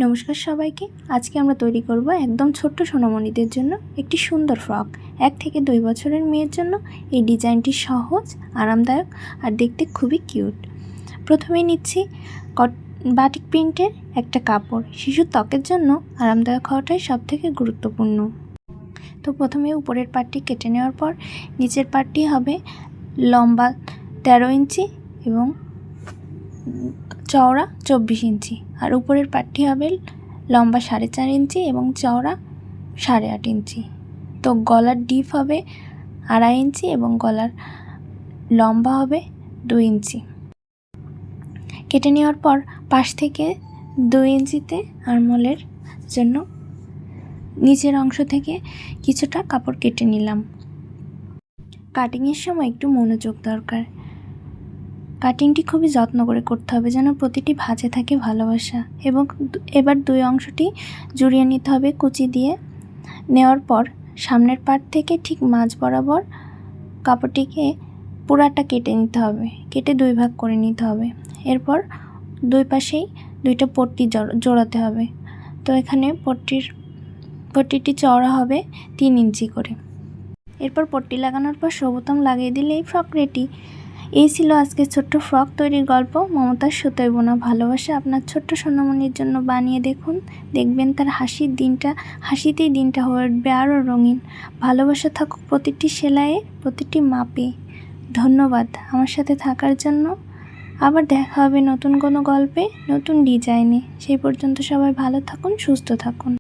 নমস্কার সবাইকে। আজকে আমরা তৈরি করব একদম ছোট্ট সোনামণিদের জন্য একটি সুন্দর ফ্রক। 1 থেকে 2 বছরের মেয়ের জন্য এই ডিজাইনটি সহজ, আরামদায়ক আর দেখতে খুবই কিউট। প্রথমেই নিচ্ছি বাটিক প্রিন্টের একটা কাপড়। শিশুর ত্বকের জন্য আরামদায়ক হওয়াটাই সবথেকে গুরুত্বপূর্ণ। তো প্রথমে উপরের পার্টটি কেটে নেওয়ার পর নিচের পার্টটি হবে লম্বা 13 ইঞ্চি এবং চওড়া 24 ইঞ্চি, আর উপরের পাটটি হবে লম্বা 4.5 ইঞ্চি এবং চওড়া 8.5 ইঞ্চি। তো গলার ডিপ হবে 2.5 ইঞ্চি এবং গলার লম্বা হবে 2 ইঞ্চি। কেটে নেওয়ার পর পাশ থেকে 2 ইঞ্চিতে আরমোলের জন্য নিচের অংশ থেকে কিছুটা কাপড় কেটে নিলাম। কাটিংয়ের সময় একটু মনোযোগ দরকার। কাটিংটি খুবই যত্ন করে করতে হবে যেন প্রতিটি ভাঁজে থাকে ভালোবাসা। এবং এবার 2 অংশটি জড়িয়ে নিতে হবে কুচি দিয়ে। নেওয়ার পর সামনের পার্ট থেকে ঠিক মাঝ বরাবর কাপড়টিকে পুরাটা কেটে নিতে হবে, কেটে 2 ভাগ করে নিতে হবে। এরপর 2 পাশেই 2টা পট্টি জোড়াতে হবে। তো এখানে পট্টিটি চওড়া হবে 3 ইঞ্চি করে। এরপর পট্টি লাগানোর পর বোতাম লাগিয়ে দিলেই ফ্রক রেডি। এই ছিল আজকের ছোট্ট ফ্রক তৈরির গল্প। মমতার সুতোয় বোনা ভালোবাসা আপনার ছোট্ট সোনামণির জন্য বানিয়ে দেখবেন তার হাসিতেই দিনটা হয়ে উঠবে আরও রঙিন। ভালোবাসা থাকুক প্রতিটি সেলাইয়ে, প্রতিটি মাপে। ধন্যবাদ আমার সাথে থাকার জন্য। আবার দেখা হবে নতুন কোনো গল্পে, নতুন ডিজাইনে। সেই পর্যন্ত সবাই ভালো থাকুন, সুস্থ থাকুন।